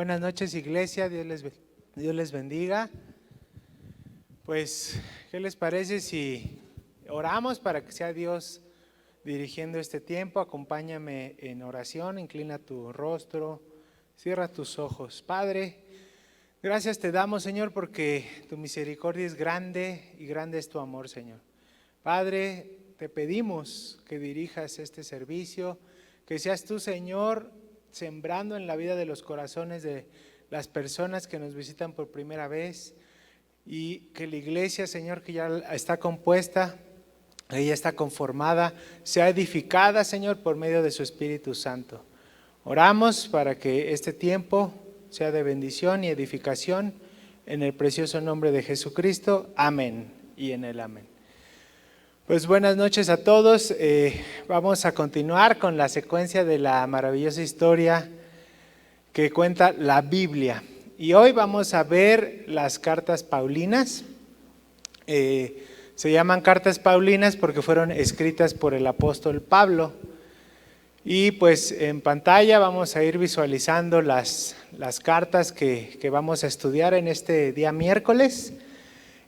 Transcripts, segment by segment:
Buenas noches, iglesia, Dios les bendiga. Pues, ¿qué les parece si oramos para que sea Dios dirigiendo este tiempo? Acompáñame en oración, inclina tu rostro, cierra tus ojos. Padre, gracias te damos, Señor, porque tu misericordia es grande y grande es tu amor, Señor. Padre, te pedimos que dirijas este servicio, que seas tú, Señor, sembrando en la vida de los corazones de las personas que nos visitan por primera vez, y que la iglesia, Señor, que ya está compuesta, ella está conformada, sea edificada, Señor, por medio de su Espíritu Santo. Oramos para que este tiempo sea de bendición y edificación en el precioso nombre de Jesucristo. Amén y en el amén. Pues buenas noches a todos. Vamos a continuar con la secuencia de la maravillosa historia que cuenta la Biblia. Y hoy vamos a ver las cartas paulinas. Se llaman cartas paulinas porque fueron escritas por el apóstol Pablo. Y pues en pantalla vamos a ir visualizando las cartas que vamos a estudiar en este día miércoles.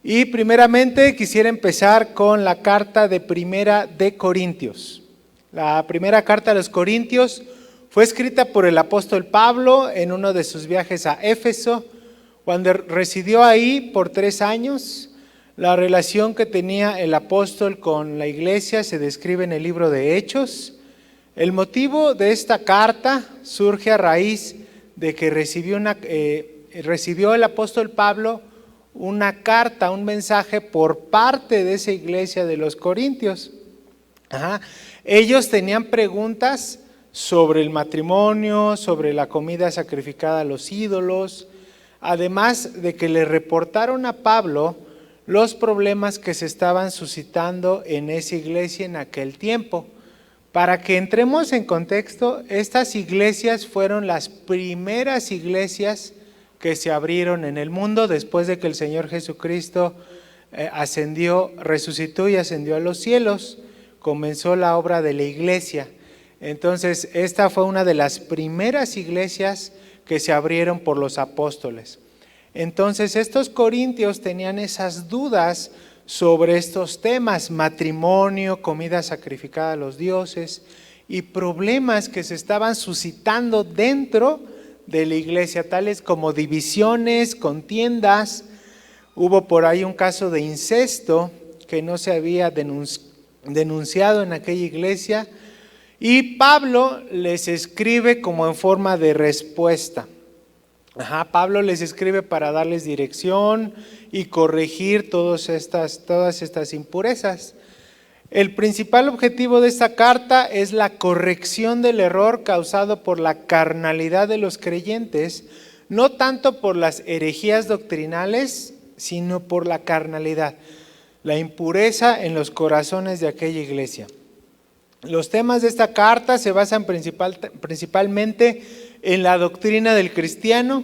Y primeramente quisiera empezar con la carta de Primera de Corintios. La primera carta a los Corintios fue escrita por el apóstol Pablo en uno de sus viajes a Éfeso, cuando residió ahí por 3 años. La relación que tenía el apóstol con la iglesia se describe en el libro de Hechos. El motivo de esta carta surge a raíz de que recibió el apóstol Pablo una carta, un mensaje por parte de esa iglesia de los Corintios. Ellos tenían preguntas sobre el matrimonio, sobre la comida sacrificada a los ídolos, además de que le reportaron a Pablo los problemas que se estaban suscitando en esa iglesia en aquel tiempo. Para que entremos en contexto, estas iglesias fueron las primeras iglesias que se abrieron en el mundo después de que el Señor Jesucristo resucitó y ascendió a los cielos. Comenzó la obra de la iglesia. Entonces, esta fue una de las primeras iglesias que se abrieron por los apóstoles. Entonces, estos corintios tenían esas dudas sobre estos temas: matrimonio, comida sacrificada a los dioses, y problemas que se estaban suscitando dentro de la iglesia, tales como divisiones, contiendas. Hubo por ahí un caso de incesto que no se había denunciado en aquella iglesia, y Pablo les escribe como en forma de respuesta. Pablo les escribe para darles dirección y corregir todas estas impurezas. El principal objetivo de esta carta es la corrección del error causado por la carnalidad de los creyentes, no tanto por las herejías doctrinales, sino por la carnalidad, la impureza en los corazones de aquella iglesia. Los temas de esta carta se basan principalmente en la doctrina del cristiano,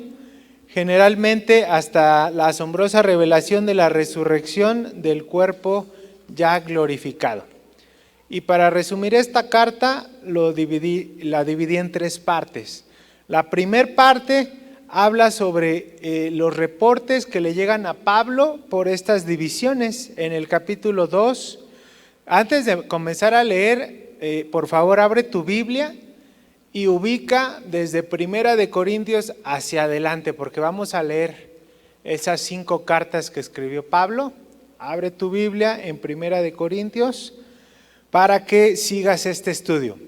generalmente hasta la asombrosa revelación de la resurrección del cuerpo ya glorificado. Y para resumir esta carta, la dividí en 3 partes. La primera parte habla sobre los reportes que le llegan a Pablo por estas divisiones. En el capítulo 2, antes de comenzar a leer, por favor abre tu Biblia y ubica desde Primera de Corintios hacia adelante, porque vamos a leer esas 5 cartas que escribió Pablo. Abre tu Biblia en Primera de Corintios para que sigas este estudio.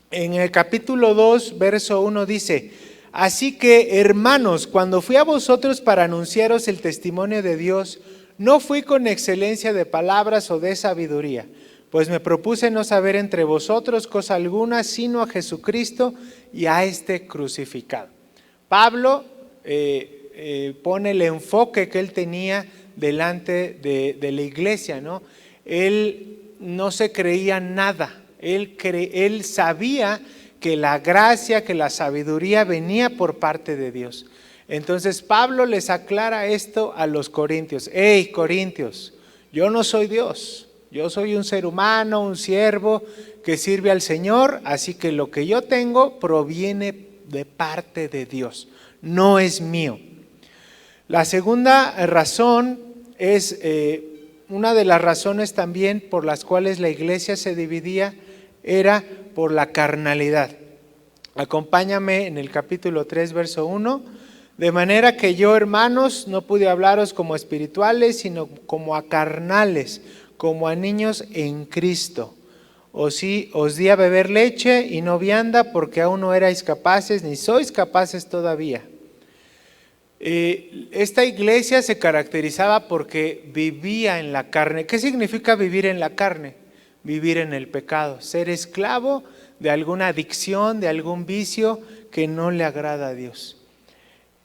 En el capítulo 2, verso 1 dice: así que, hermanos, cuando fui a vosotros para anunciaros el testimonio de Dios, no fui con excelencia de palabras o de sabiduría, pues me propuse no saber entre vosotros cosa alguna, sino a Jesucristo y a este crucificado. Pablo pone el enfoque que él tenía delante de la iglesia, ¿no? Él no se creía nada, él sabía que la gracia, que la sabiduría venía por parte de Dios. Entonces Pablo les aclara esto a los corintios: hey, corintios, yo no soy Dios. Yo soy un ser humano, un siervo que sirve al Señor, así que lo que yo tengo proviene de parte de Dios. no es mío. La segunda razón es una de las razones también por las cuales la iglesia se dividía, era por la carnalidad. Acompáñame en el capítulo 3, verso 1. De manera que yo, hermanos, no pude hablaros como espirituales, sino como a carnales, como a niños en Cristo. Os di a beber leche y no vianda, porque aún no erais capaces, ni sois capaces todavía. Esta iglesia se caracterizaba porque vivía en la carne. ¿Qué significa vivir en la carne? Vivir en el pecado, ser esclavo de alguna adicción, de algún vicio que no le agrada a Dios.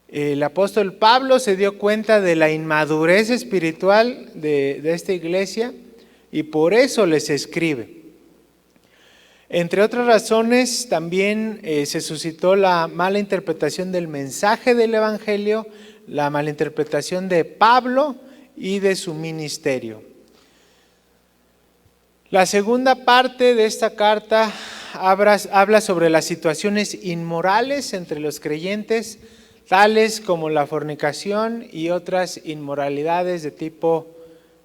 El apóstol Pablo se dio cuenta de la inmadurez espiritual de esta iglesia y por eso les escribe. Entre otras razones, también se suscitó la mala interpretación del mensaje del Evangelio, la mala interpretación de Pablo y de su ministerio. La segunda parte de esta carta habla sobre las situaciones inmorales entre los creyentes, tales como la fornicación y otras inmoralidades de tipo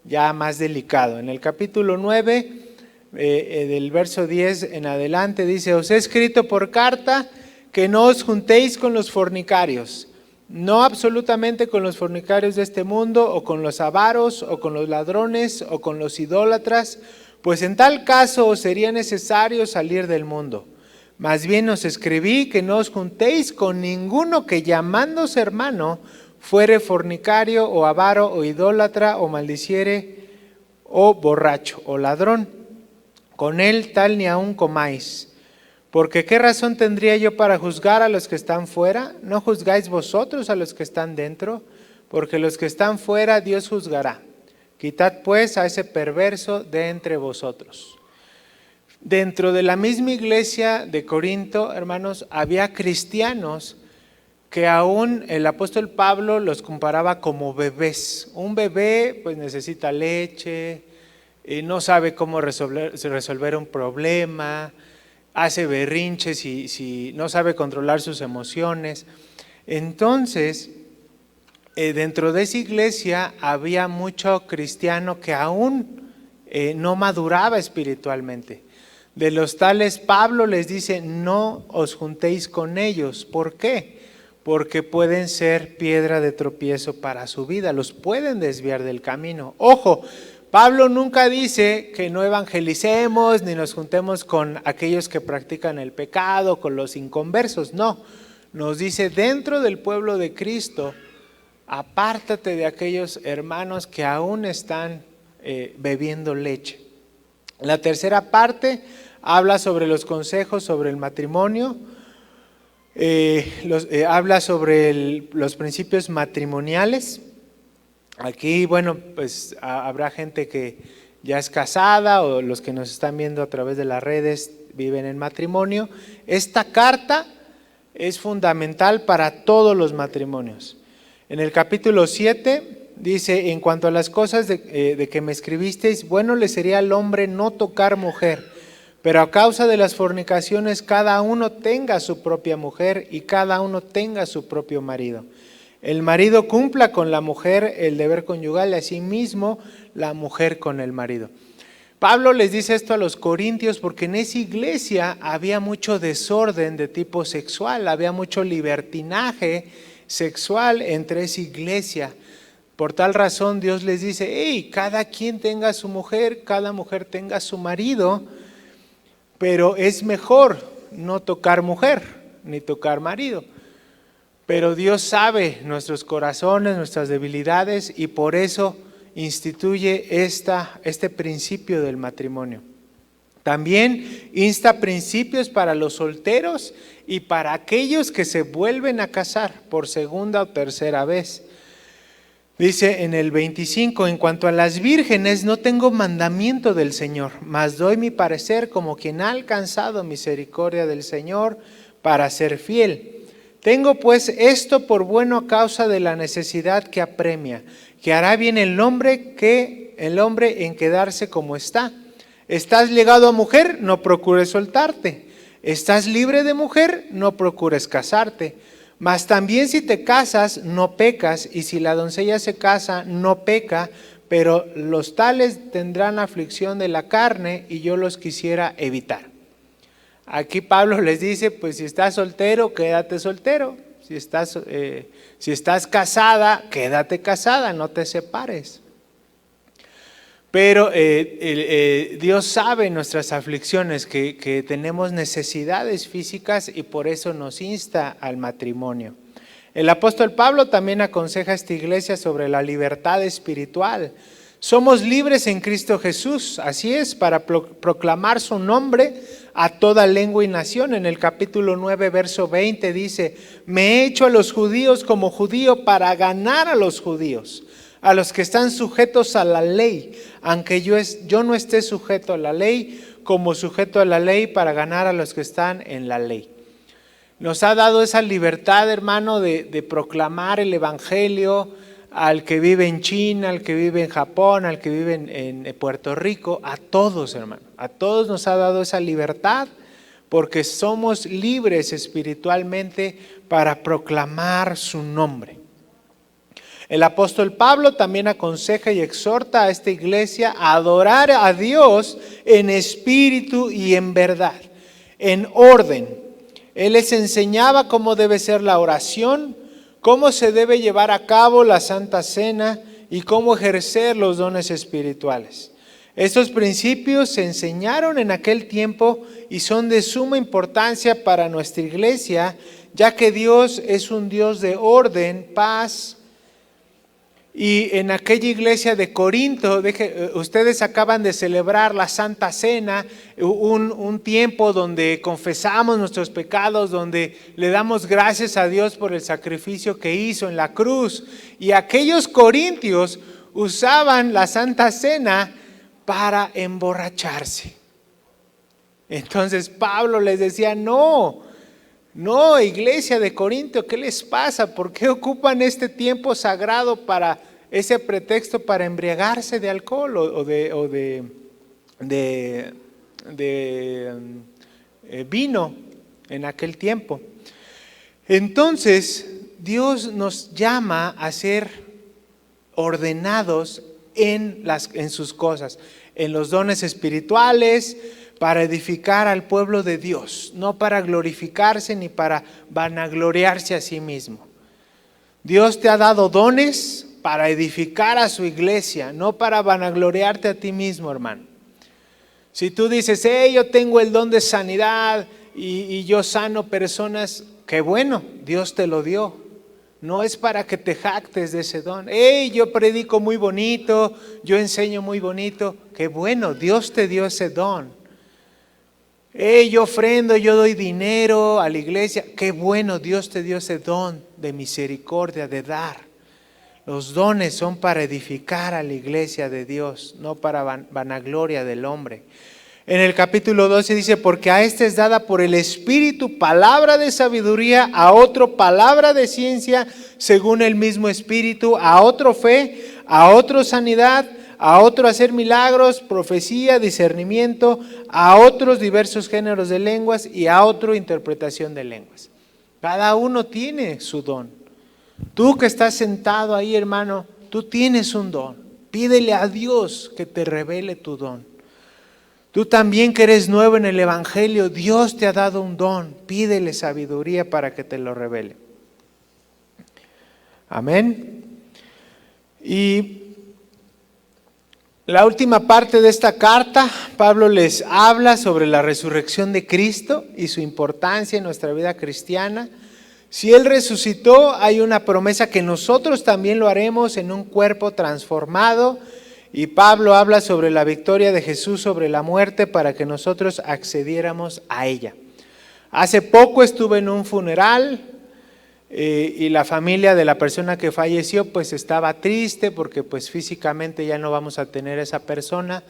ya más delicado. En el capítulo 9, del verso 10 en adelante, dice: os he escrito por carta que no os juntéis con los fornicarios, no absolutamente con los fornicarios de este mundo, o con los avaros, o con los ladrones, o con los idólatras, pues en tal caso os sería necesario salir del mundo. Más bien os escribí que no os juntéis con ninguno que llamándose hermano fuere fornicario, o avaro, o idólatra, o maldiciere, o borracho, o ladrón. Con él tal ni aun comáis. Porque ¿qué razón tendría yo para juzgar a los que están fuera? ¿No juzgáis vosotros a los que están dentro? Porque los que están fuera Dios juzgará. Quitad pues a ese perverso de entre vosotros. Dentro de la misma iglesia de Corinto, hermanos, había cristianos que aún el apóstol Pablo los comparaba como bebés. Un bebé pues necesita leche, no sabe cómo resolver un problema, hace berrinches si no sabe controlar sus emociones. Entonces, dentro de esa iglesia había mucho cristiano que aún no maduraba espiritualmente. De los tales Pablo les dice: no os juntéis con ellos. ¿Por qué? Porque pueden ser piedra de tropiezo para su vida, los pueden desviar del camino. Ojo, Pablo nunca dice que no evangelicemos ni nos juntemos con aquellos que practican el pecado, con los inconversos. No, nos dice: dentro del pueblo de Cristo, apártate de aquellos hermanos que aún están bebiendo leche. La tercera parte habla sobre los consejos sobre el matrimonio, habla sobre los principios matrimoniales. Aquí, bueno, pues habrá gente que ya es casada, o los que nos están viendo a través de las redes viven en matrimonio. Esta carta es fundamental para todos los matrimonios. En el capítulo 7 dice: en cuanto a las cosas de que me escribisteis, bueno le sería al hombre no tocar mujer, pero a causa de las fornicaciones cada uno tenga su propia mujer y cada uno tenga su propio marido. El marido cumpla con la mujer el deber conyugal, y asimismo la mujer con el marido. Pablo les dice esto a los corintios porque en esa iglesia había mucho desorden de tipo sexual, había mucho libertinaje sexual entre esa iglesia. Por tal razón Dios les dice: hey, cada quien tenga su mujer, cada mujer tenga su marido, pero es mejor no tocar mujer ni tocar marido. Pero Dios sabe nuestros corazones, nuestras debilidades, y por eso instituye este principio del matrimonio. También insta principios para los solteros y para aquellos que se vuelven a casar por segunda o tercera vez. Dice en el 25: en cuanto a las vírgenes, no tengo mandamiento del Señor, mas doy mi parecer como quien ha alcanzado misericordia del Señor para ser fiel. Tengo pues esto por bueno a causa de la necesidad que apremia, que hará bien el hombre en quedarse como está. ¿Estás ligado a mujer? No procures soltarte. ¿Estás libre de mujer? No procures casarte. Mas también si te casas, no pecas, y si la doncella se casa, no peca, pero los tales tendrán aflicción de la carne, y yo los quisiera evitar. Aquí Pablo les dice, pues si estás soltero, quédate soltero. Si estás casada, quédate casada, no te separes. Pero Dios sabe nuestras aflicciones, que tenemos necesidades físicas y por eso nos insta al matrimonio. El apóstol Pablo también aconseja a esta iglesia sobre la libertad espiritual. Somos libres en Cristo Jesús, así es, para proclamar su nombre a toda lengua y nación. En el capítulo 9, verso 20 dice, me he hecho a los judíos como judío para ganar a los judíos, a los que están sujetos a la ley, aunque yo no esté sujeto a la ley, como sujeto a la ley para ganar a los que están en la ley. Nos ha dado esa libertad, hermano, de proclamar el evangelio al que vive en China, al que vive en Japón, al que vive en Puerto Rico, a todos, hermano. A todos nos ha dado esa libertad porque somos libres espiritualmente para proclamar su nombre. El apóstol Pablo también aconseja y exhorta a esta iglesia a adorar a Dios en espíritu y en verdad, en orden. Él les enseñaba cómo debe ser la oración, cómo se debe llevar a cabo la Santa Cena y cómo ejercer los dones espirituales. Estos principios se enseñaron en aquel tiempo y son de suma importancia para nuestra iglesia, ya que Dios es un Dios de orden, paz. Y en aquella iglesia de Corinto, ustedes acaban de celebrar la Santa Cena, un tiempo donde confesamos nuestros pecados, donde le damos gracias a Dios por el sacrificio que hizo en la cruz. Y aquellos corintios usaban la Santa Cena para emborracharse. Entonces Pablo les decía, no, iglesia de Corinto, ¿qué les pasa? ¿Por qué ocupan este tiempo sagrado para ese pretexto para embriagarse de alcohol o de vino en aquel tiempo? Entonces, Dios nos llama a ser ordenados en sus cosas, en los dones espirituales, para edificar al pueblo de Dios, no para glorificarse ni para vanagloriarse a sí mismo. Dios te ha dado dones para edificar a su iglesia, no para vanagloriarte a ti mismo, hermano. Si tú dices, yo tengo el don de sanidad y yo sano personas, qué bueno, Dios te lo dio. No es para que te jactes de ese don. Yo predico muy bonito, yo enseño muy bonito, qué bueno, Dios te dio ese don. Yo ofrendo, yo doy dinero a la iglesia. Qué bueno, Dios te dio ese don de misericordia, de dar. Los dones son para edificar a la iglesia de Dios, no para vanagloria del hombre. En el capítulo 12 dice, porque a este es dada por el Espíritu palabra de sabiduría, a otro palabra de ciencia según el mismo Espíritu, a otro fe, a otro sanidad, a otro hacer milagros, profecía, discernimiento, a otros diversos géneros de lenguas y a otro interpretación de lenguas. Cada uno tiene su don. Tú que estás sentado ahí, hermano, tú tienes un don. Pídele a Dios que te revele tu don. Tú también que eres nuevo en el evangelio, Dios te ha dado un don. Pídele sabiduría para que te lo revele. Amén. Y la última parte de esta carta, Pablo les habla sobre la resurrección de Cristo y su importancia en nuestra vida cristiana. Si Él resucitó, hay una promesa que nosotros también lo haremos en un cuerpo transformado. Y Pablo habla sobre la victoria de Jesús sobre la muerte para que nosotros accediéramos a ella. Hace poco estuve en un funeral y la familia de la persona que falleció pues estaba triste porque pues físicamente ya no vamos a tener esa persona,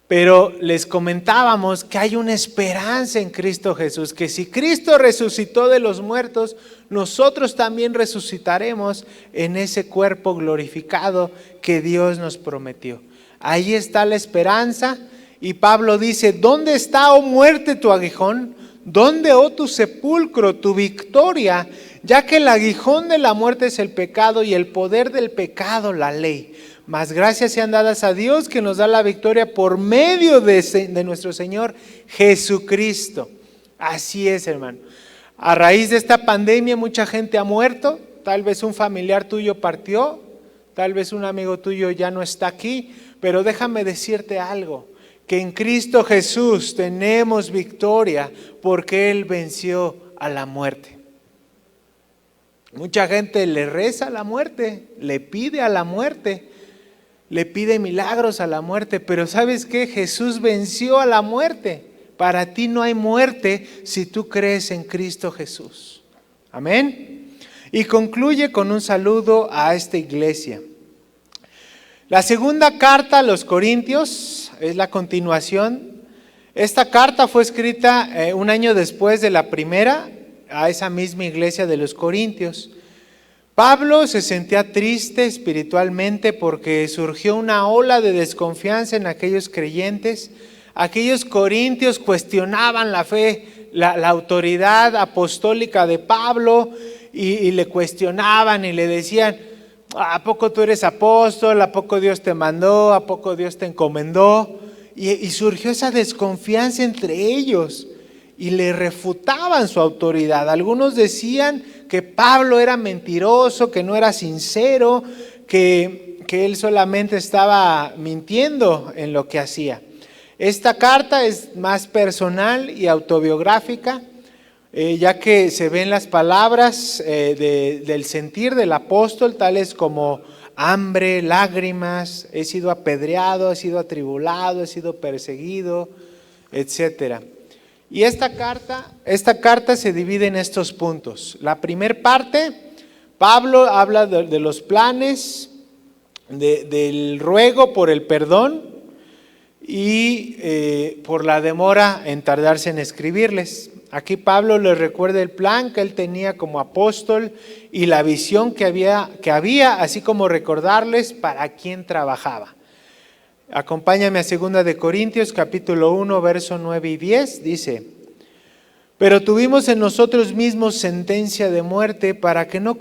pero les comentábamos que hay una esperanza en Cristo Jesús, que si Cristo resucitó de los muertos, nosotros también resucitaremos en ese cuerpo glorificado que Dios nos prometió. Ahí está la esperanza y Pablo dice, ¿dónde está, oh muerte, tu aguijón? ¿Dónde, oh tu sepulcro, tu victoria? Ya que el aguijón de la muerte es el pecado y el poder del pecado la ley. Mas gracias sean dadas a Dios que nos da la victoria por medio de nuestro Señor Jesucristo. Así es, hermano. A raíz de esta pandemia mucha gente ha muerto. Tal vez un familiar tuyo partió, tal vez un amigo tuyo ya no está aquí, pero déjame decirte algo, que en Cristo Jesús tenemos victoria porque Él venció a la muerte. Mucha gente le reza a la muerte, le pide a la muerte, le pide milagros a la muerte, pero ¿sabes qué? Jesús venció a la muerte. Para ti no hay muerte si tú crees en Cristo Jesús. Amén. Y concluye con un saludo a esta iglesia. La segunda carta a los Corintios es la continuación. Esta carta fue escrita un año después de la primera, a esa misma iglesia de los Corintios. Pablo se sentía triste espiritualmente porque surgió una ola de desconfianza en aquellos creyentes. Aquellos corintios cuestionaban la fe, la autoridad apostólica de Pablo y le cuestionaban y le decían: ¿a poco tú eres apóstol? ¿A poco Dios te mandó? ¿A poco Dios te encomendó? Y surgió esa desconfianza entre ellos y le refutaban su autoridad. Algunos decían que Pablo era mentiroso, que no era sincero, que él solamente estaba mintiendo en lo que hacía. Esta carta es más personal y autobiográfica, ya que se ven las palabras del sentir del apóstol, tales como hambre, lágrimas, he sido apedreado, he sido atribulado, he sido perseguido, etc. Y esta carta se divide en estos puntos. La primera parte, Pablo habla de los planes, del ruego por el perdón y por la demora en tardarse en escribirles. Aquí Pablo les recuerda el plan que él tenía como apóstol y la visión que había, así como recordarles para quién trabajaba. Acompáñame a 2 de Corintios capítulo 1, verso 9 y 10, dice: pero tuvimos en nosotros mismos sentencia de muerte para que no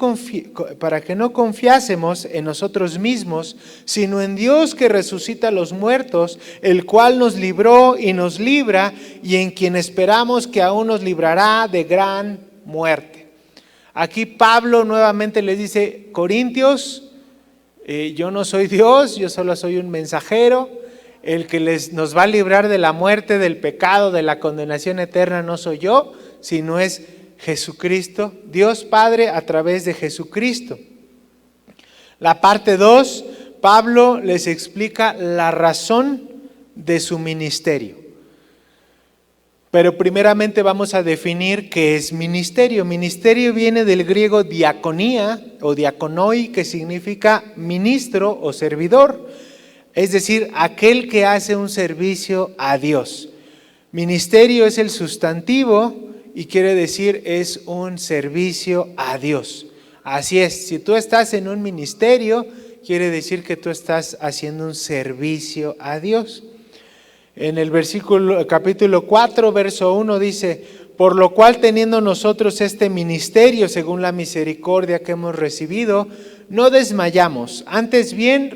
confiásemos en nosotros mismos, sino en Dios que resucita a los muertos, el cual nos libró y nos libra, y en quien esperamos que aún nos librará de gran muerte. Aquí Pablo nuevamente les dice: Corintios, yo no soy Dios, yo solo soy un mensajero. El que nos va a librar de la muerte, del pecado, de la condenación eterna no soy yo, sino es Jesucristo, Dios Padre a través de Jesucristo. La parte 2, Pablo les explica la razón de su ministerio. Pero primeramente vamos a definir qué es ministerio. Ministerio viene del griego diaconía o diaconoi, que significa ministro o servidor. Es decir, aquel que hace un servicio a Dios. Ministerio es el sustantivo y quiere decir es un servicio a Dios. Así es, si tú estás en un ministerio, quiere decir que tú estás haciendo un servicio a Dios. En el capítulo 4, verso 1 dice: por lo cual teniendo nosotros este ministerio según la misericordia que hemos recibido, no desmayamos, antes bien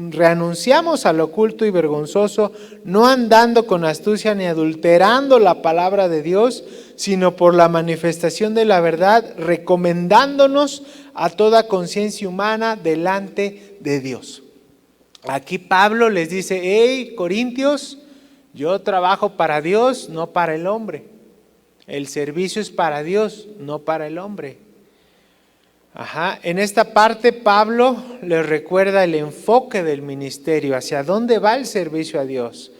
reanunciamos al oculto y vergonzoso, no andando con astucia ni adulterando la palabra de Dios, sino por la manifestación de la verdad, recomendándonos a toda conciencia humana delante de Dios. Aquí Pablo les dice: hey, Corintios, yo trabajo para Dios, no para el hombre. El servicio es para Dios, no para el hombre. En esta parte Pablo les recuerda el enfoque del ministerio, hacia dónde va el servicio a Dios.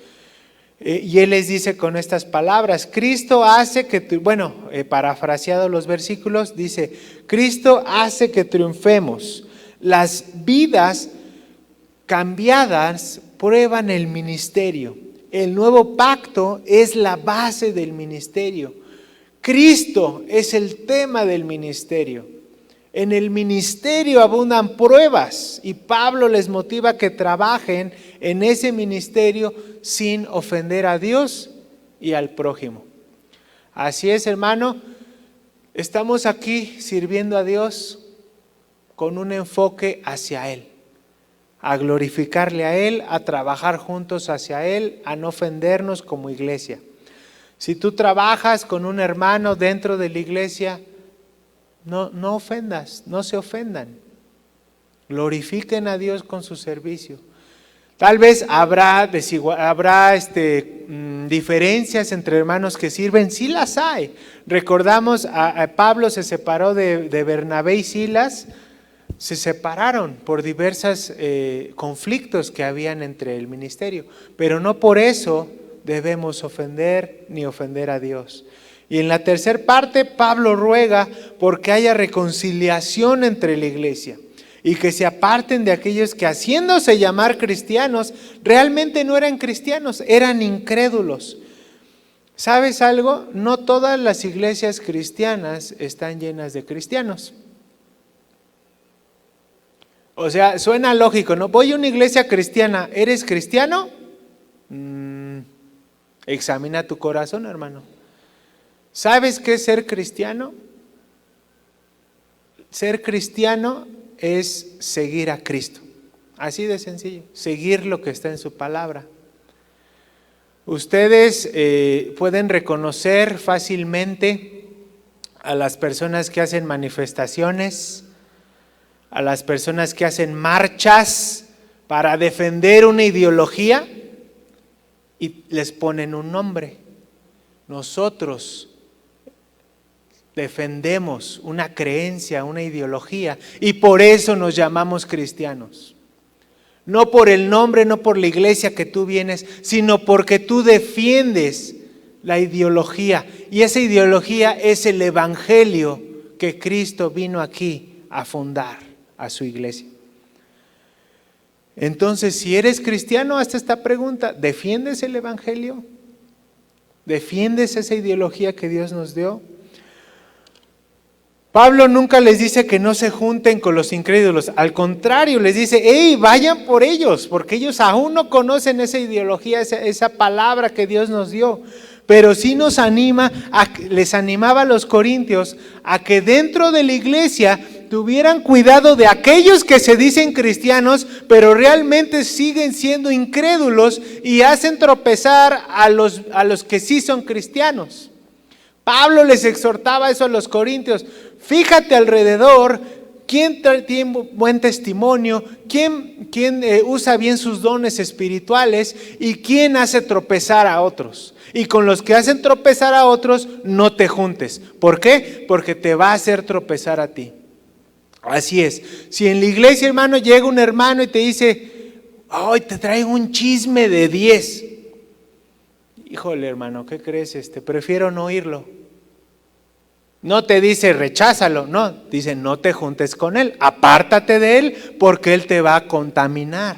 Y él les dice con estas palabras: Cristo hace que, parafraseado los versículos, dice: Cristo hace que triunfemos. Las vidas cambiadas prueban el ministerio. El nuevo pacto es la base del ministerio. Cristo es el tema del ministerio. En el ministerio abundan pruebas y Pablo les motiva a que trabajen en ese ministerio sin ofender a Dios y al prójimo. Así es, hermano, estamos aquí sirviendo a Dios con un enfoque hacia Él, a glorificarle a Él, a trabajar juntos hacia Él, a no ofendernos como iglesia. Si tú trabajas con un hermano dentro de la iglesia, no ofendas, no se ofendan. Glorifiquen a Dios con su servicio. Tal vez habrá diferencias entre hermanos que sirven, sí las hay. Recordamos a Pablo se separó de Bernabé y Silas, se separaron por diversos conflictos que habían entre el ministerio, pero no por eso debemos ofender ni ofender a Dios. Y en la tercera parte, Pablo ruega porque haya reconciliación entre la iglesia y que se aparten de aquellos que, haciéndose llamar cristianos, realmente no eran cristianos, eran incrédulos. ¿Sabes algo? No todas las iglesias cristianas están llenas de cristianos. O sea, suena lógico, ¿no? Voy a una iglesia cristiana, ¿eres cristiano? Examina tu corazón, hermano. ¿Sabes qué es ser cristiano? Ser cristiano es seguir a Cristo. Así de sencillo, seguir lo que está en su palabra. Ustedes pueden reconocer fácilmente a las personas que hacen manifestaciones, a las personas que hacen marchas para defender una ideología y les ponen un nombre. Nosotros defendemos una creencia, una ideología, y por eso nos llamamos cristianos. No por el nombre, no por la iglesia que tú vienes, sino porque tú defiendes la ideología, y esa ideología es el evangelio que Cristo vino aquí a fundar a su iglesia. Entonces, si eres cristiano, hazte esta pregunta: ¿defiendes el evangelio? ¿Defiendes esa ideología que Dios nos dio? Pablo nunca les dice que no se junten con los incrédulos, al contrario, les dice: ¡hey, vayan por ellos! Porque ellos aún no conocen esa ideología, esa palabra que Dios nos dio. Pero sí nos anima, les animaba a los corintios a que dentro de la iglesia tuvieran cuidado de aquellos que se dicen cristianos, pero realmente siguen siendo incrédulos y hacen tropezar a los que sí son cristianos. Pablo les exhortaba eso a los corintios: fíjate alrededor, quién tiene buen testimonio, quién usa bien sus dones espirituales y quién hace tropezar a otros. Y con los que hacen tropezar a otros no te juntes. ¿Por qué? Porque te va a hacer tropezar a ti. Así es. Si en la iglesia, hermano, llega un hermano y te dice: hoy te traigo un chisme de 10. Híjole, hermano, ¿qué crees? Prefiero no oírlo. No te dice recházalo, no, dice no te juntes con él, apártate de él porque él te va a contaminar.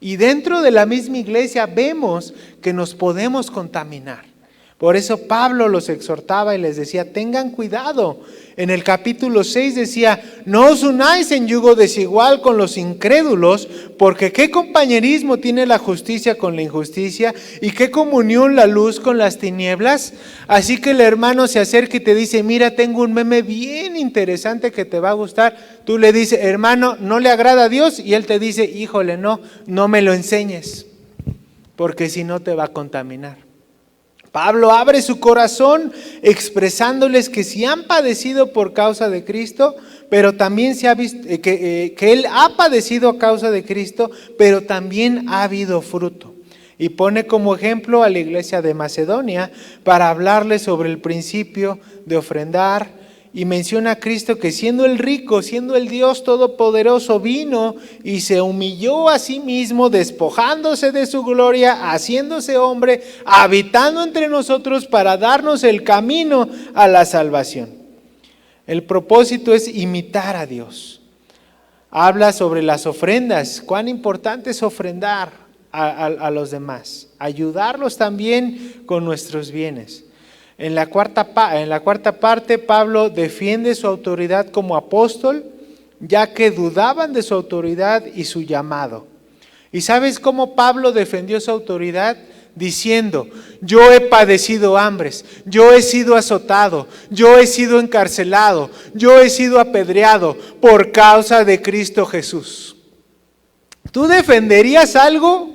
Y dentro de la misma iglesia vemos que nos podemos contaminar. Por eso Pablo los exhortaba y les decía: tengan cuidado. En el capítulo 6 decía: no os unáis en yugo desigual con los incrédulos, porque qué compañerismo tiene la justicia con la injusticia y qué comunión la luz con las tinieblas. Así que el hermano se acerca y te dice: mira, tengo un meme bien interesante que te va a gustar. Tú le dices: hermano, ¿no le agrada a Dios? Y él te dice: híjole, no me lo enseñes, porque si no te va a contaminar. Pablo abre su corazón expresándoles que si han padecido por causa de Cristo, pero también se ha visto que él ha padecido a causa de Cristo, pero también ha habido fruto. Y pone como ejemplo a la iglesia de Macedonia para hablarles sobre el principio de ofrendar. Y menciona a Cristo que siendo el rico, siendo el Dios todopoderoso, vino y se humilló a sí mismo, despojándose de su gloria, haciéndose hombre, habitando entre nosotros para darnos el camino a la salvación. El propósito es imitar a Dios. Habla sobre las ofrendas, cuán importante es ofrendar a los demás, ayudarlos también con nuestros bienes. En la cuarta parte, Pablo defiende su autoridad como apóstol, ya que dudaban de su autoridad y su llamado. ¿Y sabes cómo Pablo defendió su autoridad? diciendo: yo he padecido hambres, yo he sido azotado, yo he sido encarcelado, yo he sido apedreado por causa de Cristo Jesús. ¿Tú defenderías algo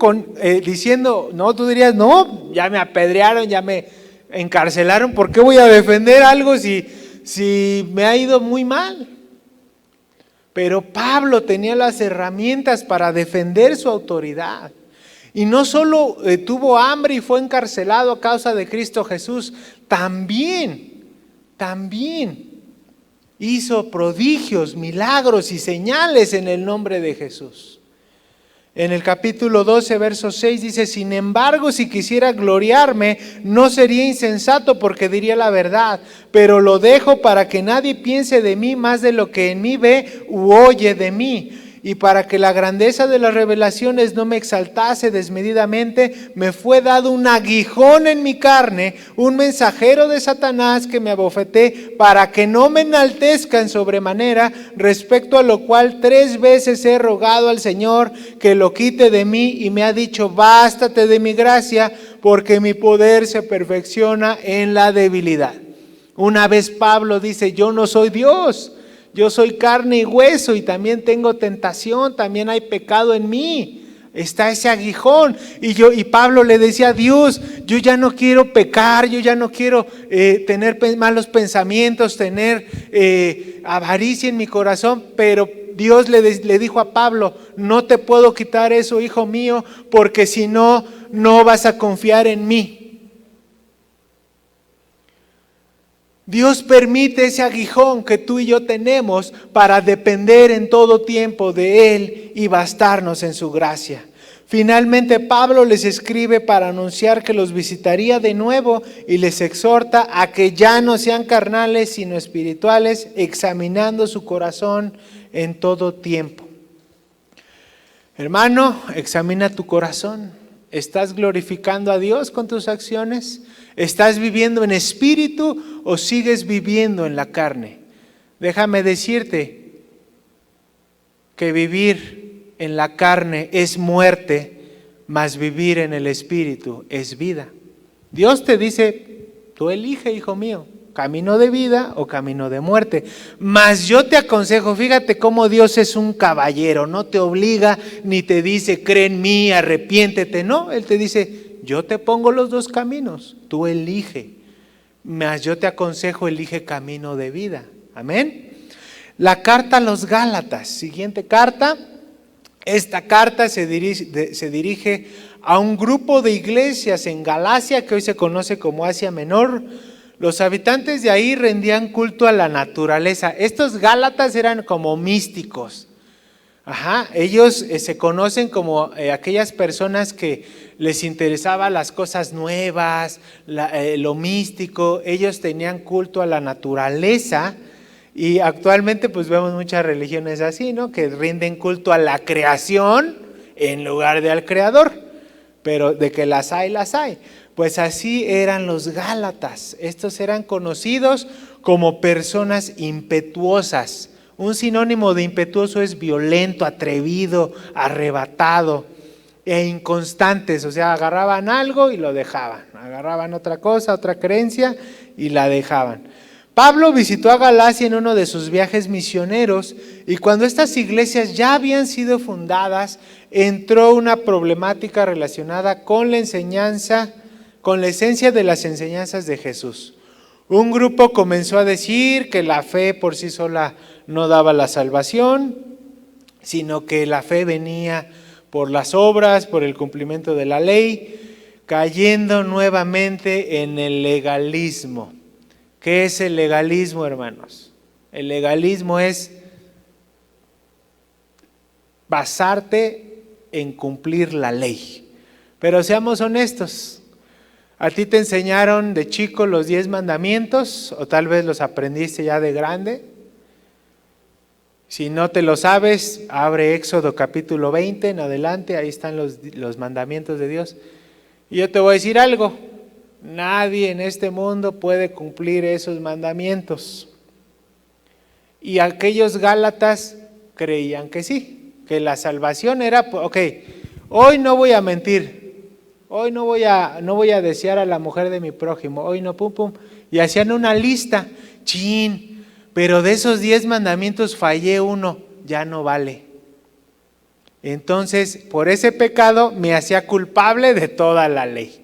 diciendo, no, tú dirías, no, ya me apedrearon, ya me encarcelaron, ¿por qué voy a defender algo si me ha ido muy mal? Pero Pablo tenía las herramientas para defender su autoridad. Y no solo tuvo hambre y fue encarcelado a causa de Cristo Jesús, también hizo prodigios, milagros y señales en el nombre de Jesús. En el capítulo 12, verso 6 dice: sin embargo, si quisiera gloriarme, no sería insensato porque diría la verdad, pero lo dejo para que nadie piense de mí más de lo que en mí ve u oye de mí. Y para que la grandeza de las revelaciones no me exaltase desmedidamente, me fue dado un aguijón en mi carne, un mensajero de Satanás que me abofeté, para que no me enaltezca en sobremanera, respecto a lo cual 3 veces he rogado al Señor que lo quite de mí, y me ha dicho: bástate de mi gracia, porque mi poder se perfecciona en la debilidad. Una vez Pablo dice: yo no soy Dios, yo soy carne y hueso y también tengo tentación, también hay pecado en mí. Está ese aguijón. Y Pablo le decía: Dios, yo ya no quiero pecar, yo ya no quiero tener malos pensamientos, tener avaricia en mi corazón. Pero Dios le dijo a Pablo: no te puedo quitar eso, hijo mío, porque si no, no vas a confiar en mí. Dios permite ese aguijón que tú y yo tenemos para depender en todo tiempo de Él y bastarnos en su gracia. Finalmente Pablo les escribe para anunciar que los visitaría de nuevo y les exhorta a que ya no sean carnales sino espirituales, examinando su corazón en todo tiempo. Hermano, examina tu corazón. ¿Estás glorificando a Dios con tus acciones? ¿Estás viviendo en espíritu o sigues viviendo en la carne? Déjame decirte que vivir en la carne es muerte, mas vivir en el espíritu es vida. Dios te dice: tú elige, hijo mío, camino de vida o camino de muerte. Mas yo te aconsejo, fíjate cómo Dios es un caballero, no te obliga ni te dice: cree en mí, arrepiéntete. No, Él te dice: yo te pongo los 2 caminos, tú elige. Mas yo te aconsejo, elige camino de vida. Amén. La carta a los Gálatas, siguiente carta. Esta carta se dirige a un grupo de iglesias en Galacia, que hoy se conoce como Asia Menor. Los habitantes de ahí rendían culto a la naturaleza. Estos Gálatas eran como místicos. Ellos se conocen como aquellas personas que les interesaban las cosas nuevas, lo místico. Ellos tenían culto a la naturaleza. Y actualmente pues vemos muchas religiones así, ¿no? Que rinden culto a la creación en lugar de al creador. Pero de que las hay, las hay. Pues así eran los Gálatas. Estos eran conocidos como personas impetuosas. Un sinónimo de impetuoso es violento, atrevido, arrebatado e inconstantes. O sea, agarraban algo y lo dejaban. Agarraban otra cosa, otra creencia y la dejaban. Pablo visitó a Galacia en uno de sus viajes misioneros, y cuando estas iglesias ya habían sido fundadas, entró una problemática relacionada con la enseñanza, con la esencia de las enseñanzas de Jesús. Un grupo comenzó a decir que la fe por sí sola no daba la salvación, sino que la fe venía por las obras, por el cumplimiento de la ley, cayendo nuevamente en el legalismo. ¿Qué es el legalismo, hermanos? El legalismo es basarte en cumplir la ley. Pero seamos honestos, ¿a ti te enseñaron de chico los 10 mandamientos o tal vez los aprendiste ya de grande? Si no te lo sabes, abre Éxodo capítulo 20 en adelante, ahí están los mandamientos de Dios. Y yo te voy a decir algo: nadie en este mundo puede cumplir esos mandamientos. Y aquellos Gálatas creían que sí, que la salvación era, ok, hoy no voy a mentir, Hoy no voy a desear a la mujer de mi prójimo, hoy no, pum, pum. Y hacían una lista, chin, pero de esos 10 mandamientos fallé uno, ya no vale. Entonces, por ese pecado me hacía culpable de toda la ley.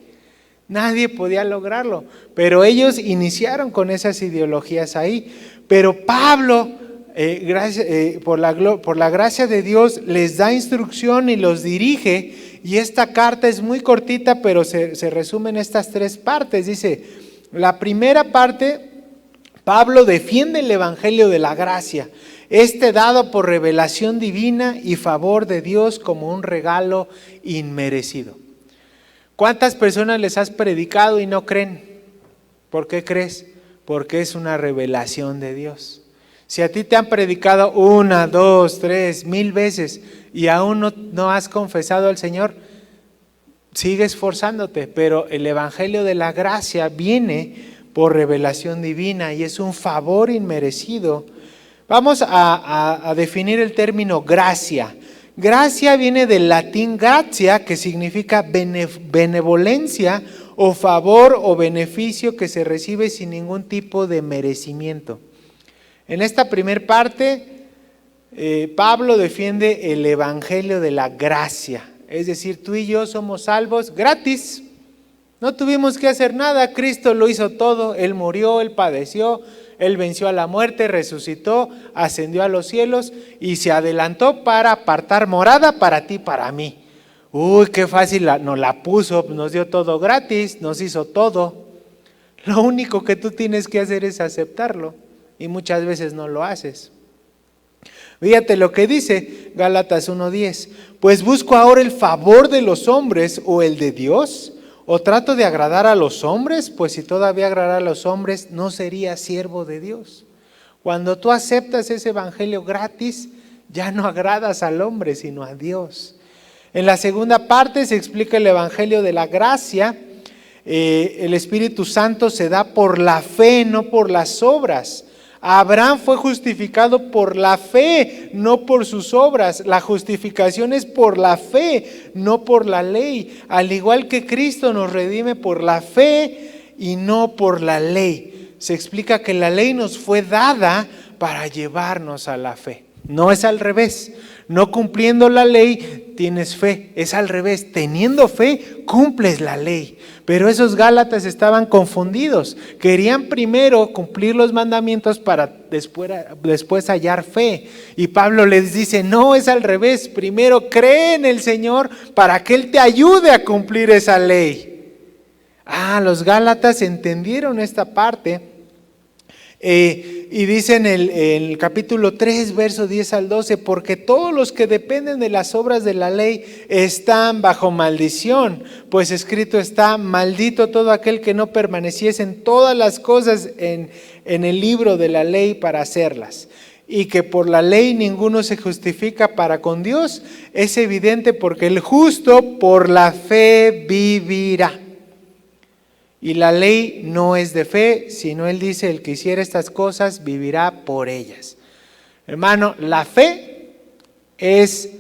Nadie podía lograrlo, pero ellos iniciaron con esas ideologías ahí. Pero Pablo, por la gracia de Dios, les da instrucción y los dirige. Y esta carta es muy cortita, pero se resume en estas 3 partes. Dice, la primera parte, Pablo defiende el evangelio de la gracia, dado por revelación divina y favor de Dios como un regalo inmerecido. ¿Cuántas personas les has predicado y no creen? ¿Por qué crees? Porque es una revelación de Dios. Si a ti te han predicado 1, 2, 3, 1000 veces y aún no has confesado al Señor, sigue esforzándote, pero el evangelio de la gracia viene por revelación divina y es un favor inmerecido. Vamos a definir el término gracia. Gracia viene del latín gratia, que significa benevolencia o favor o beneficio que se recibe sin ningún tipo de merecimiento. En esta primera parte, Pablo defiende el evangelio de la gracia, es decir, tú y yo somos salvos gratis, no tuvimos que hacer nada, Cristo lo hizo todo, Él murió, Él padeció, Él venció a la muerte, resucitó, ascendió a los cielos y se adelantó para apartar morada para ti, para mí. Uy, qué fácil nos la puso, nos dio todo gratis, nos hizo todo. Lo único que tú tienes que hacer es aceptarlo y muchas veces no lo haces. Fíjate lo que dice Gálatas 1:10. Pues busco ahora el favor de los hombres o el de Dios. ¿O trato de agradar a los hombres? Pues si todavía agradara a los hombres, no sería siervo de Dios. Cuando tú aceptas ese evangelio gratis, ya no agradas al hombre, sino a Dios. En la segunda parte se explica el evangelio de la gracia. El Espíritu Santo se da por la fe, no por las obras. Abraham fue justificado por la fe, no por sus obras. La justificación es por la fe, no por la ley. Al igual que Cristo nos redime por la fe y no por la ley. Se explica que la ley nos fue dada para llevarnos a la fe. No es al revés. No cumpliendo la ley tienes fe. Es al revés. Teniendo fe cumples la ley. Pero esos Gálatas estaban confundidos. Querían primero cumplir los mandamientos para después hallar fe. Y Pablo les dice, no, es al revés. Primero cree en el Señor para que Él te ayude a cumplir esa ley. Los Gálatas entendieron esta parte. Y dice en el capítulo 3, verso 10 al 12, porque todos los que dependen de las obras de la ley están bajo maldición, pues escrito está, maldito todo aquel que no permaneciese en todas las cosas en el libro de la ley para hacerlas. Y que por la ley ninguno se justifica para con Dios, es evidente porque el justo por la fe vivirá. Y la ley no es de fe, sino Él dice, el que hiciera estas cosas vivirá por ellas. Hermano, la fe es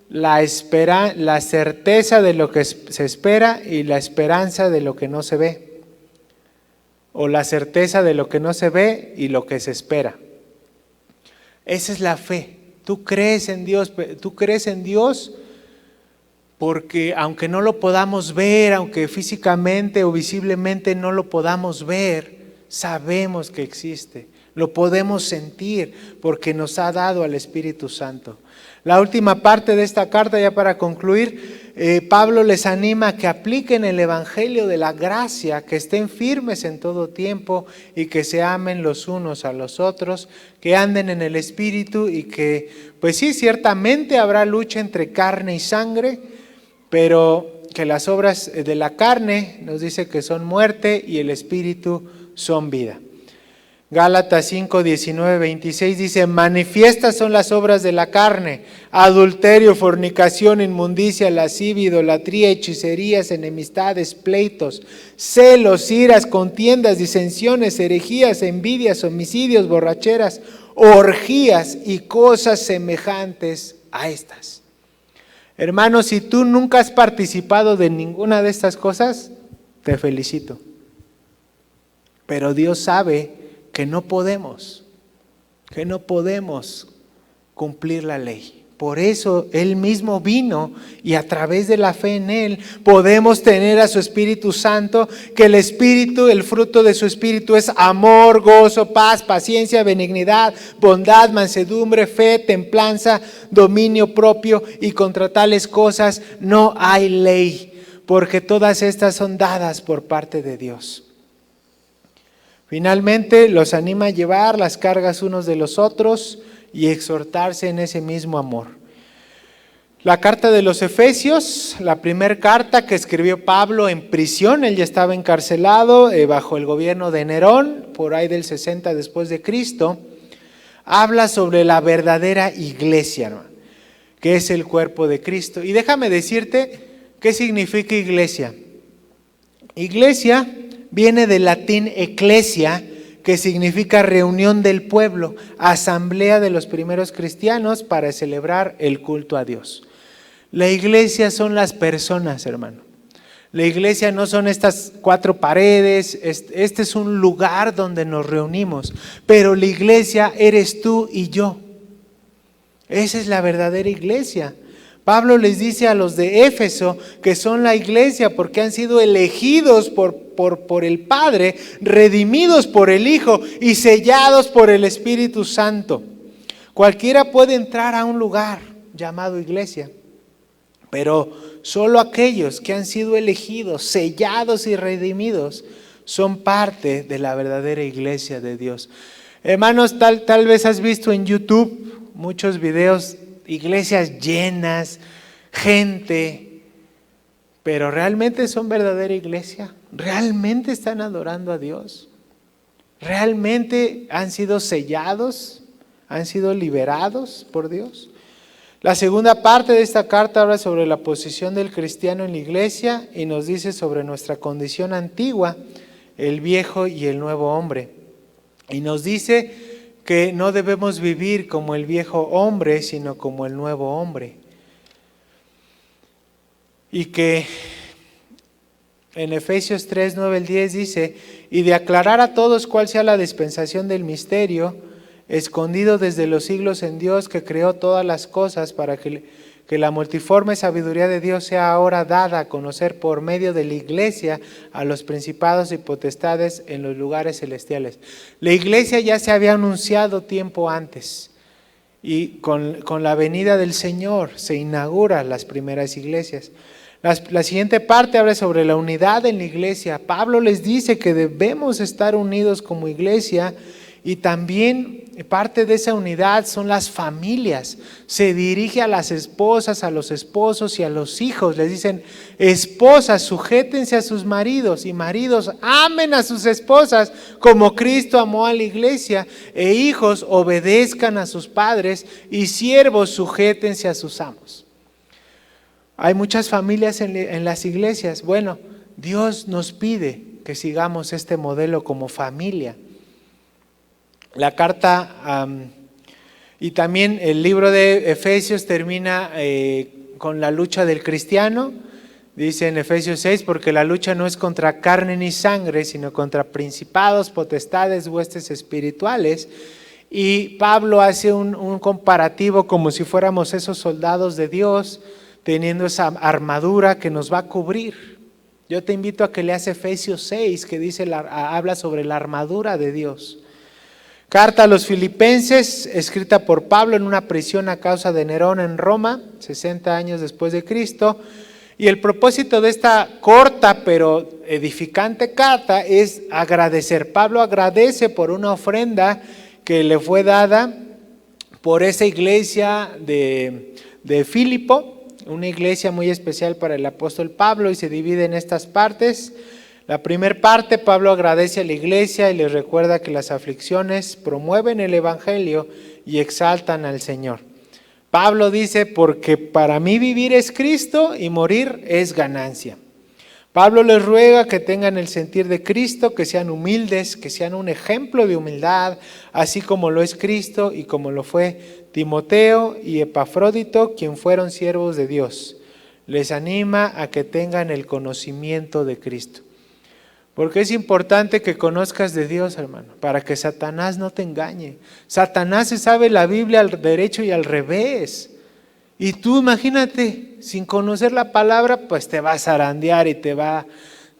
la certeza de lo que se espera y la esperanza de lo que no se ve. O la certeza de lo que no se ve y lo que se espera. Esa es la fe. Tú crees en Dios porque aunque no lo podamos ver, aunque físicamente o visiblemente no lo podamos ver, sabemos que existe. Lo podemos sentir porque nos ha dado al Espíritu Santo. La última parte de esta carta, ya para concluir, Pablo les anima a que apliquen el evangelio de la gracia, que estén firmes en todo tiempo y que se amen los unos a los otros, que anden en el Espíritu y que, pues sí, ciertamente habrá lucha entre carne y sangre, pero que las obras de la carne nos dice que son muerte y el Espíritu son vida. Gálatas 5, 19, 26 dice, manifiestas son las obras de la carne, adulterio, fornicación, inmundicia, lascivia, idolatría, hechicerías, enemistades, pleitos, celos, iras, contiendas, disensiones, herejías, envidias, homicidios, borracheras, orgías y cosas semejantes a estas. Hermano, si tú nunca has participado de ninguna de estas cosas, te felicito. Pero Dios sabe que no podemos cumplir la ley. Por eso Él mismo vino y a través de la fe en Él podemos tener a su Espíritu Santo, que el Espíritu, el fruto de su Espíritu es amor, gozo, paz, paciencia, benignidad, bondad, mansedumbre, fe, templanza, dominio propio, y contra tales cosas no hay ley, porque todas estas son dadas por parte de Dios. Finalmente los anima a llevar las cargas unos de los otros y exhortarse en ese mismo amor. La carta de los Efesios, la primera carta que escribió Pablo en prisión, él ya estaba encarcelado bajo el gobierno de Nerón, por ahí del 60 después de Cristo, habla sobre la verdadera iglesia, hermano, que es el cuerpo de Cristo. Y déjame decirte qué significa iglesia. Iglesia viene del latín ecclesia, que significa reunión del pueblo, asamblea de los primeros cristianos para celebrar el culto a Dios. La iglesia son las personas, hermano. La iglesia no son estas cuatro paredes, este es un lugar donde nos reunimos, pero la iglesia eres tú y yo. Esa es la verdadera iglesia. Pablo les dice a los de Éfeso que son la iglesia porque han sido elegidos por el Padre, redimidos por el Hijo y sellados por el Espíritu Santo. Cualquiera puede entrar a un lugar llamado iglesia, pero solo aquellos que han sido elegidos, sellados y redimidos son parte de la verdadera iglesia de Dios. Hermanos, tal vez has visto en YouTube muchos videos, iglesias llenas, gente, pero ¿realmente son verdadera iglesia? ¿Realmente están adorando a Dios? ¿Realmente han sido sellados? ¿Han sido liberados por Dios? La segunda parte de esta carta habla sobre la posición del cristiano en la iglesia y nos dice sobre nuestra condición antigua, el viejo y el nuevo hombre. Y nos dice que no debemos vivir como el viejo hombre, sino como el nuevo hombre. Y que en Efesios 3, 9 al 10 dice, y de aclarar a todos cuál sea la dispensación del misterio, escondido desde los siglos en Dios, que creó todas las cosas, para que la multiforme sabiduría de Dios sea ahora dada a conocer por medio de la iglesia a los principados y potestades en los lugares celestiales. La iglesia ya se había anunciado tiempo antes y con la venida del Señor se inauguran las primeras iglesias. La siguiente parte habla sobre la unidad en la iglesia. Pablo les dice que debemos estar unidos como iglesia. Y también parte de esa unidad son las familias. Se dirige a las esposas, a los esposos y a los hijos. Les dicen, esposas, sujétense a sus maridos, y maridos, amen a sus esposas como Cristo amó a la iglesia. E hijos, obedezcan a sus padres, y siervos, sujétense a sus amos. Hay muchas familias en las iglesias. Bueno, Dios nos pide que sigamos este modelo como familia. La carta y también el libro de Efesios termina con la lucha del cristiano. Dice en Efesios 6, porque la lucha no es contra carne ni sangre, sino contra principados, potestades, huestes espirituales. Y Pablo hace un comparativo como si fuéramos esos soldados de Dios, teniendo esa armadura que nos va a cubrir. Yo te invito a que leas Efesios 6, que dice habla sobre la armadura de Dios. Carta a los Filipenses, escrita por Pablo en una prisión a causa de Nerón en Roma, 60 años después de Cristo. Y el propósito de esta corta pero edificante carta es agradecer. Pablo agradece por una ofrenda que le fue dada por esa iglesia de Filipo, una iglesia muy especial para el apóstol Pablo, y se divide en estas partes. La primera parte, Pablo agradece a la iglesia y les recuerda que las aflicciones promueven el evangelio y exaltan al Señor. Pablo dice, porque para mí vivir es Cristo y morir es ganancia. Pablo les ruega que tengan el sentir de Cristo, que sean humildes, que sean un ejemplo de humildad, así como lo es Cristo y como lo fue Timoteo y Epafrodito, quien fueron siervos de Dios. Les anima a que tengan el conocimiento de Cristo. Porque es importante que conozcas de Dios, hermano, para que Satanás no te engañe. Satanás se sabe la Biblia al derecho y al revés. Y tú imagínate, sin conocer la palabra, pues te va a zarandear y te va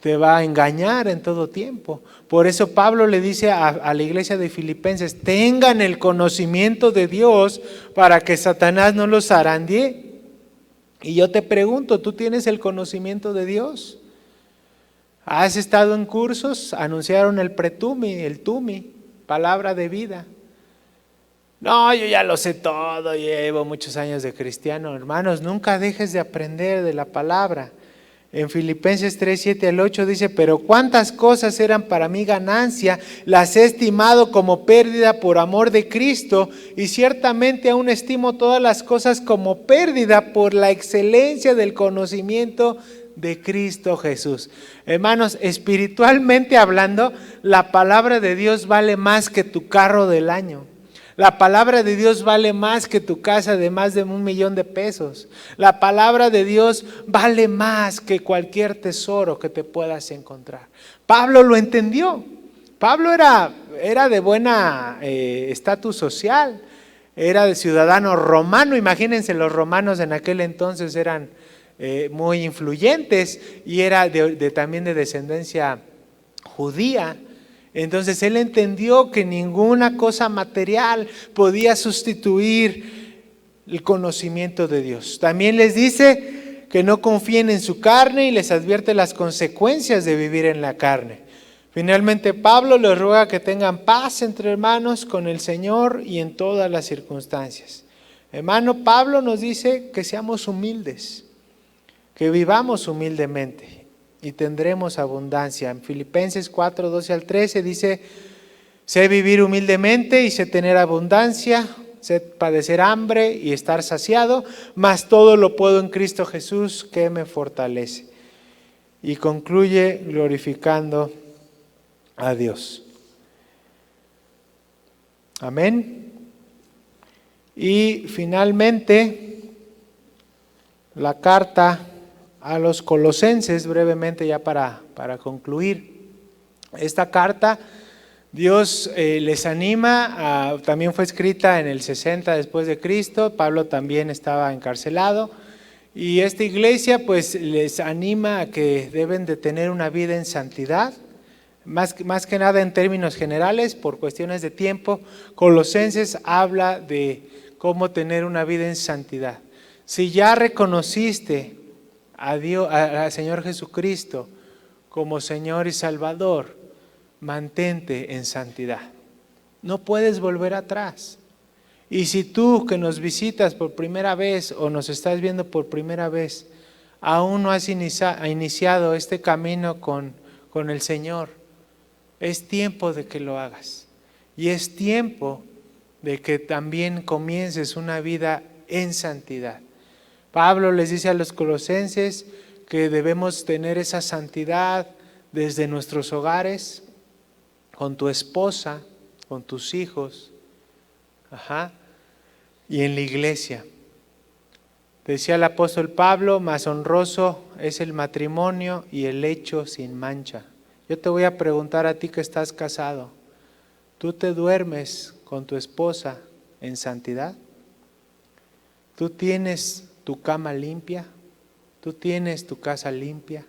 a engañar en todo tiempo. Por eso Pablo le dice a la iglesia de Filipenses, tengan el conocimiento de Dios para que Satanás no los zarandee. Y yo te pregunto, ¿tú tienes el conocimiento de Dios? ¿Has estado en cursos? Anunciaron el TUMI, palabra de vida. No, yo ya lo sé todo, llevo muchos años de cristiano. Hermanos, nunca dejes de aprender de la palabra. En Filipenses 3, 7 al 8 dice, pero cuántas cosas eran para mí ganancia, las he estimado como pérdida por amor de Cristo, y ciertamente aún estimo todas las cosas como pérdida por la excelencia del conocimiento de Cristo Jesús. Hermanos, espiritualmente hablando, la palabra de Dios vale más que tu carro del año. La palabra de Dios vale más que tu casa de más de $1,000,000. La palabra de Dios vale más que cualquier tesoro que te puedas encontrar. Pablo lo entendió. Pablo era de buena estatus social, era de ciudadano romano. Imagínense, los romanos en aquel entonces eran muy influyentes y era también de descendencia judía. Entonces él entendió que ninguna cosa material podía sustituir el conocimiento de Dios. También les dice que no confíen en su carne y les advierte las consecuencias de vivir en la carne. Finalmente Pablo les ruega que tengan paz entre hermanos con el Señor y en todas las circunstancias. Hermano, Pablo nos dice que seamos humildes, que vivamos humildemente y tendremos abundancia. En Filipenses 4, 12 al 13 dice, sé vivir humildemente y sé tener abundancia, sé padecer hambre y estar saciado, mas todo lo puedo en Cristo Jesús que me fortalece. Y concluye glorificando a Dios. Amén. Y finalmente, la carta a los Colosenses, brevemente ya para concluir. Esta carta, Dios les anima, también fue escrita en el 60 después de Cristo, Pablo también estaba encarcelado, y esta iglesia pues les anima a que deben de tener una vida en santidad, más que nada en términos generales, por cuestiones de tiempo. Colosenses habla de cómo tener una vida en santidad. Si ya reconociste a Dios, al Señor Jesucristo como Señor y Salvador, mantente en santidad. No puedes volver atrás. Y si tú que nos visitas por primera vez o nos estás viendo por primera vez, aún no has iniciado este camino con el Señor, es tiempo de que lo hagas. Y es tiempo de que también comiences una vida en santidad. Pablo les dice a los colosenses que debemos tener esa santidad desde nuestros hogares, con tu esposa, con tus hijos, y en la iglesia. Decía el apóstol Pablo, más honroso es el matrimonio y el lecho sin mancha. Yo te voy a preguntar a ti que estás casado, ¿tú te duermes con tu esposa en santidad? ¿Tú tienes tu cama limpia? ¿Tú tienes tu casa limpia?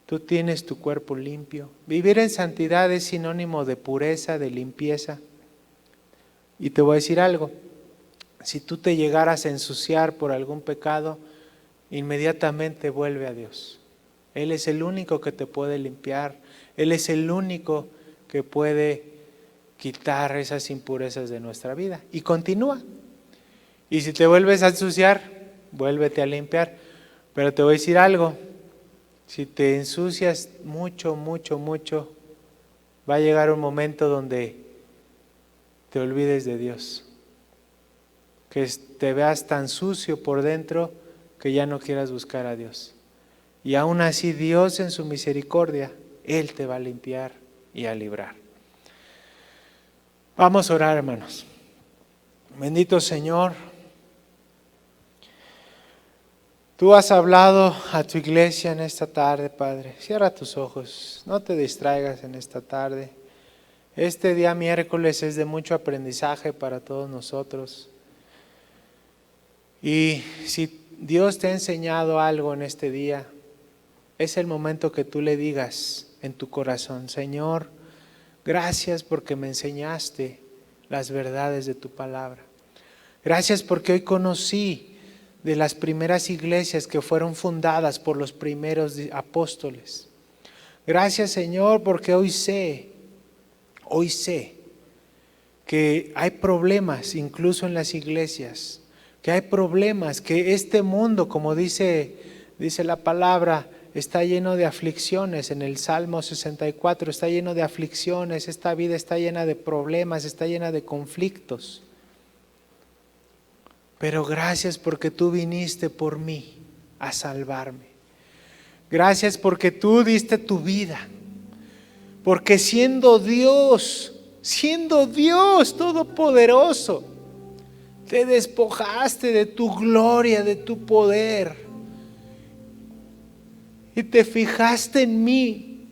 ¿Tú tienes tu cuerpo limpio? Vivir en santidad es sinónimo de pureza, de limpieza. Y te voy a decir algo, si tú te llegaras a ensuciar por algún pecado, inmediatamente vuelve a Dios. Él es el único que te puede limpiar, Él es el único que puede quitar esas impurezas de nuestra vida. Y continúa. Y si te vuelves a ensuciar, vuélvete a limpiar. Pero te voy a decir algo, si te ensucias mucho, va a llegar un momento donde te olvides de Dios. Que te veas tan sucio por dentro que ya no quieras buscar a Dios. Y aún así Dios en su misericordia, Él te va a limpiar y a librar. Vamos a orar, hermanos. Bendito Señor, tú has hablado a tu iglesia en esta tarde, Padre. Cierra tus ojos, no te distraigas en esta tarde. Este día miércoles es de mucho aprendizaje para todos nosotros. Y si Dios te ha enseñado algo en este día, es el momento que tú le digas en tu corazón: Señor, gracias porque me enseñaste las verdades de tu palabra. Gracias porque hoy conocí de las primeras iglesias que fueron fundadas por los primeros apóstoles. Gracias, Señor, porque hoy sé que hay problemas incluso en las iglesias, que hay problemas, que este mundo, como dice la palabra, está lleno de aflicciones. En el Salmo 64 está lleno de aflicciones, esta vida está llena de problemas, está llena de conflictos. Pero gracias porque tú viniste por mí a salvarme. Gracias porque tú diste tu vida. Porque siendo Dios todopoderoso, te despojaste de tu gloria, de tu poder. Y te fijaste en mí,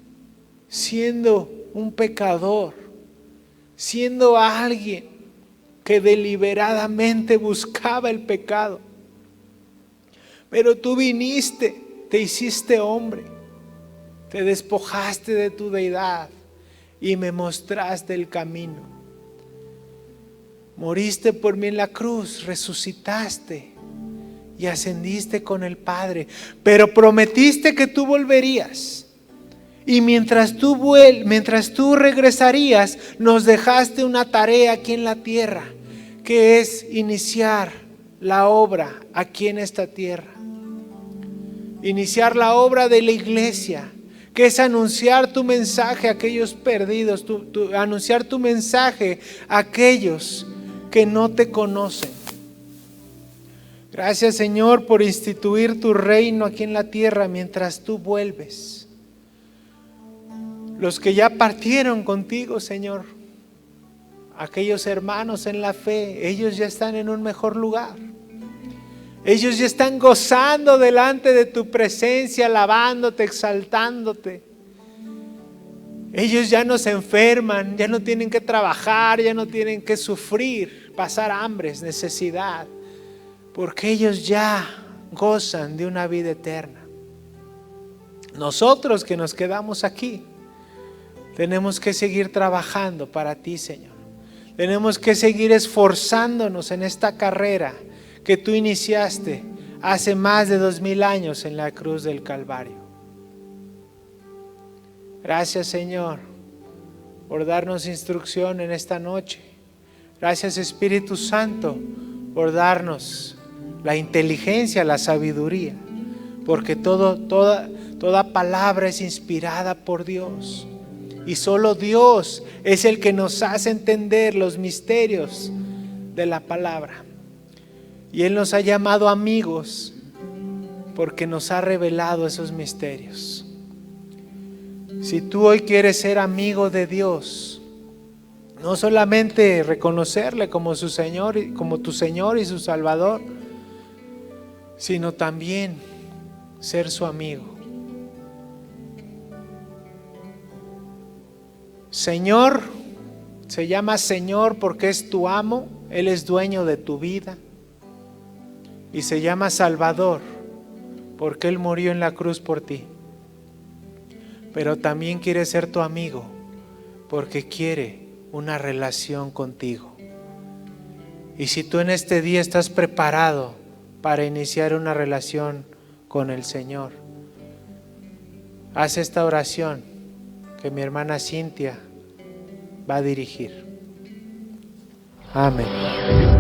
siendo un pecador, siendo alguien que deliberadamente buscaba el pecado. Pero tú viniste, te hiciste hombre, te despojaste de tu deidad y me mostraste el camino. Moriste por mí en la cruz, resucitaste y ascendiste con el Padre, pero prometiste que tú volverías. Y mientras tú regresarías, nos dejaste una tarea aquí en la tierra, que es iniciar la obra aquí en esta tierra. Iniciar la obra de la iglesia, que es anunciar tu mensaje a aquellos perdidos, anunciar tu mensaje a aquellos que no te conocen. Gracias, Señor, por instituir tu reino aquí en la tierra mientras tú vuelves. Los que ya partieron contigo, Señor, aquellos hermanos en la fe, ellos ya están en un mejor lugar. Ellos ya están gozando delante de tu presencia, alabándote, exaltándote. Ellos ya no se enferman, ya no tienen que trabajar, ya no tienen que sufrir, pasar hambres, necesidad, porque ellos ya gozan de una vida eterna. Nosotros que nos quedamos aquí, tenemos que seguir trabajando para ti, Señor. Tenemos que seguir esforzándonos en esta carrera que tú iniciaste hace más de 2000 años en la cruz del Calvario. Gracias, Señor, por darnos instrucción en esta noche. Gracias, Espíritu Santo, por darnos la inteligencia, la sabiduría, porque toda palabra es inspirada por Dios. Y solo Dios es el que nos hace entender los misterios de la palabra. Y Él nos ha llamado amigos porque nos ha revelado esos misterios. Si tú hoy quieres ser amigo de Dios, no solamente reconocerle como su Señor, como tu Señor y su Salvador, sino también ser su amigo. Señor, se llama Señor porque es tu amo, Él es dueño de tu vida. Y se llama Salvador porque Él murió en la cruz por ti. Pero también quiere ser tu amigo porque quiere una relación contigo. Y si tú en este día estás preparado para iniciar una relación con el Señor, haz esta oración que mi hermana Cintia va a dirigir. Amén.